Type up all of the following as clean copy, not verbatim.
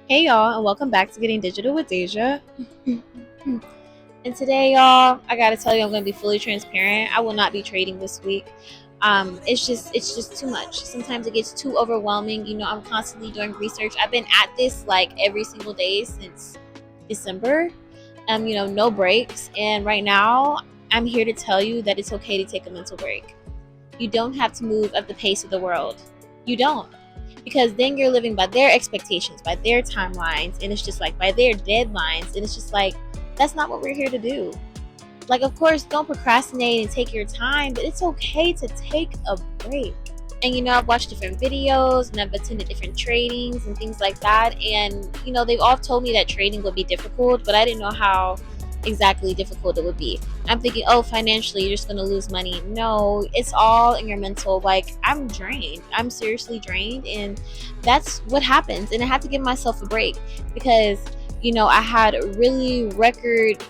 Hey y'all, and welcome back to Getting Digital with Deja. And today, y'all, I gotta tell you, I'm gonna be fully transparent. I will not be trading this week. It's just too much. Sometimes it gets too overwhelming. I'm constantly doing research. I've been at this like every single day since December. No breaks. And right now, I'm here to tell you that it's okay to take a mental break. You don't have to move at the pace of the world. You don't, because then you're living by their expectations, by their timelines, and it's just like by their deadlines, and it's just like that's not what we're here to do. Like, of course, don't procrastinate and take your time, but it's okay to take a break. And I've watched different videos and I've attended different tradings and things like that, and they've all told me that trading would be difficult, but I didn't know how exactly difficult it would be. I'm thinking, oh, financially you're just going to lose money. No, it's all in your mental. Like, I'm drained, I'm seriously drained, and that's what happens. And I had to give myself a break because I had really record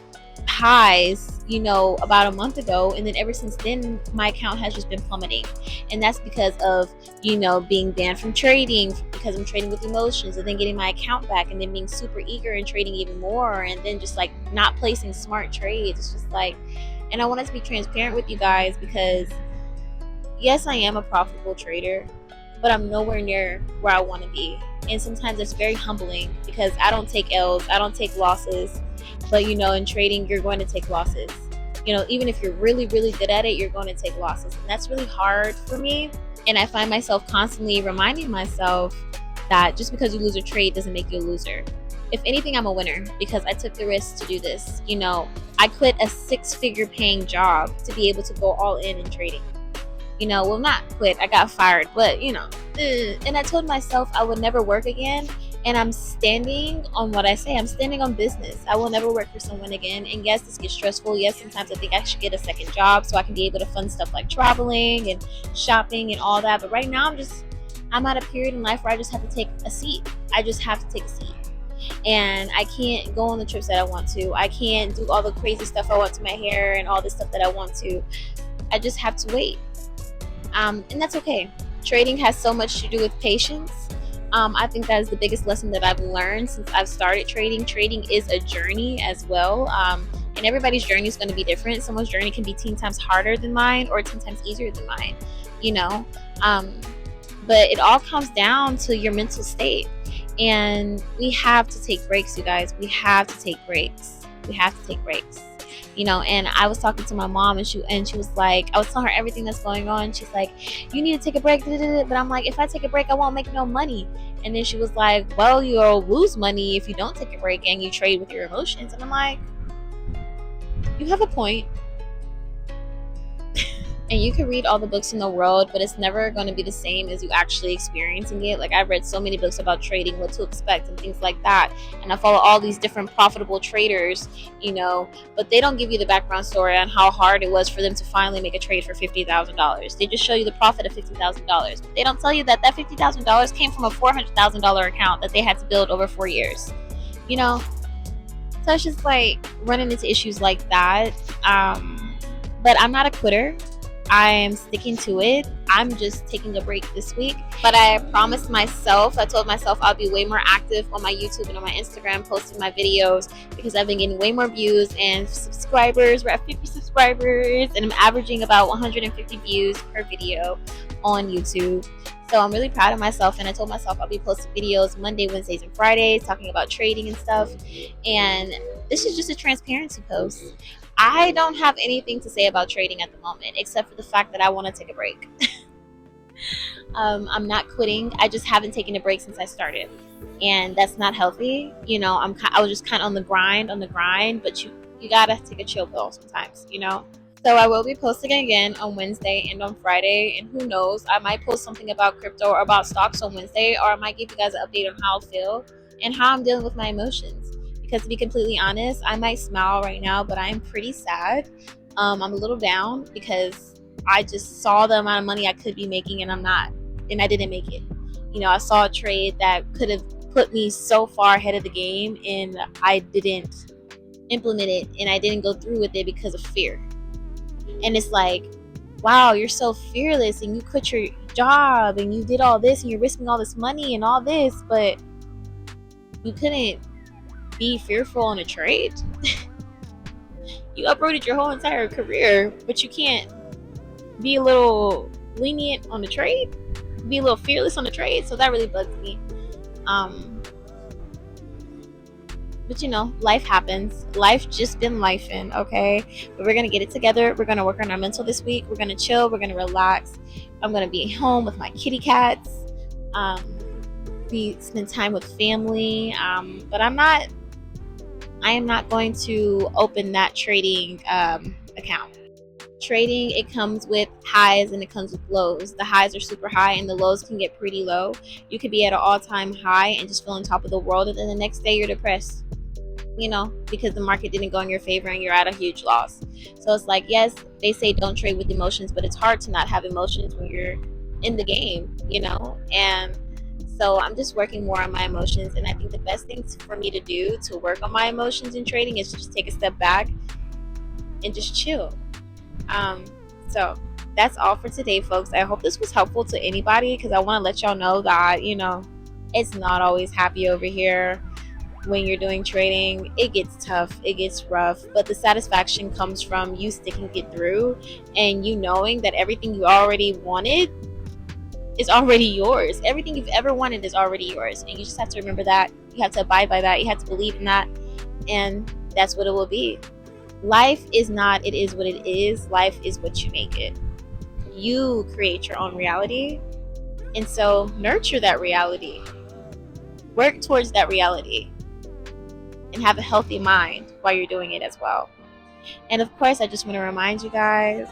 highs, about a month ago, and then ever since then my account has just been plummeting. And that's because of being banned from trading, because I'm trading with emotions, and then getting my account back, and then being super eager and trading even more, and then just like not placing smart trades. It's just like, and I wanted to be transparent with you guys because yes, I am a profitable trader, but I'm nowhere near where I want to be. And sometimes it's very humbling because I don't take L's, I don't take losses. But in trading, you're going to take losses. Even if you're really, really good at it, you're going to take losses. And that's really hard for me. And I find myself constantly reminding myself that just because you lose a trade doesn't make you a loser. If anything, I'm a winner because I took the risk to do this. I quit a 6-figure paying job to be able to go all in trading. Well, not quit, I got fired, but and I told myself I would never work again. And I'm standing on what I say. I'm standing on business. I will never work for someone again. And yes, this gets stressful. Yes, sometimes I think I should get a second job so I can be able to fund stuff like traveling and shopping and all that. But right now, I'm at a period in life where I just have to take a seat. I just have to take a seat. And I can't go on the trips that I want to. I can't do all the crazy stuff I want to my hair and all the stuff that I want to. I just have to wait. And that's okay. Trading has so much to do with patience. I think that is the biggest lesson that I've learned since I've started trading. Trading is a journey as well. And everybody's journey is going to be different. Someone's journey can be 10 times harder than mine or 10 times easier than mine, you know? Um, but it all comes down to your mental state. And we have to take breaks, you guys. We have to take breaks. We have to take breaks. And I was talking to my mom, and she was like, I was telling her everything that's going on. She's like, you need to take a break, but I'm like, if I take a break, I won't make no money. And then she was like, well, you'll lose money if you don't take a break and you trade with your emotions. And I'm like, you have a point. And you can read all the books in the world, but it's never going to be the same as you actually experiencing it. Like, I've read so many books about trading, what to expect and things like that, and I follow all these different profitable traders, but they don't give you the background story on how hard it was for them to finally make a trade for $50,000. They just show you the profit of $50,000, but they don't tell you that $50,000 came from a $400,000 account that they had to build over 4 years. So it's just like running into issues like that. But I'm not a quitter. I am sticking to it. I'm just taking a break this week. But I promised myself, I told myself I'll be way more active on my YouTube and on my Instagram, posting my videos, because I've been getting way more views and subscribers. We're at 50 subscribers, and I'm averaging about 150 views per video on YouTube. So I'm really proud of myself, and I told myself I'll be posting videos Monday, Wednesdays, and Fridays talking about trading and stuff. And this is just a transparency post. I don't have anything to say about trading at the moment, except for the fact that I want to take a break. I'm not quitting. I just haven't taken a break since I started, and that's not healthy. I was just kind of on the grind, but you gotta take a chill pill sometimes. So I will be posting again on Wednesday and on Friday, and who knows, I might post something about crypto or about stocks on Wednesday, or I might give you guys an update on how I feel and how I'm dealing with my emotions. Because to be completely honest, I might smile right now, but I'm pretty sad. I'm a little down because I just saw the amount of money I could be making, and I didn't make it. I saw a trade that could have put me so far ahead of the game, and I didn't implement it, and I didn't go through with it because of fear. And it's like, wow, you're so fearless, and you quit your job, and you did all this, and you're risking all this money and all this, but You couldn't be fearful on a trade. You uprooted your whole entire career, but you can't be a little lenient on the trade, be a little fearless on the trade. So that really bugs me. But life happens. Life just been lifing, okay? But we're gonna get it together. We're gonna work on our mental this week. We're gonna chill. We're gonna relax. I'm gonna be home with my kitty cats. We spend time with family. But I am not going to open that trading account. Trading, it comes with highs and it comes with lows. The highs are super high and the lows can get pretty low. You could be at an all-time high and just feel on top of the world, and then the next day you're depressed, because the market didn't go in your favor and you're at a huge loss. So it's like, yes, they say don't trade with emotions, but it's hard to not have emotions when you're in the game, and so I'm just working more on my emotions. And I think the best thing for me to do to work on my emotions in trading is to just take a step back and just chill. So that's all for today, folks. I hope this was helpful to anybody, because I want to let y'all know that it's not always happy over here. When you're doing trading, it gets tough, it gets rough, but the satisfaction comes from you sticking it through and you knowing that everything you already wanted is already yours. Everything you've ever wanted is already yours, and you just have to remember that. You have to abide by that. You have to believe in that, and that's what it will be. Life is not it is what it is. Life is what you make it. You create your own reality, and so nurture that reality. Work towards that reality and have a healthy mind while you're doing it as well. And of course, I just want to remind you guys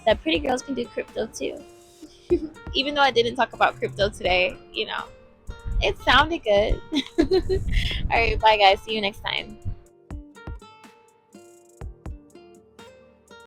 that pretty girls can do crypto too. Even though I didn't talk about crypto today, it sounded good. All right, bye guys. See you next time.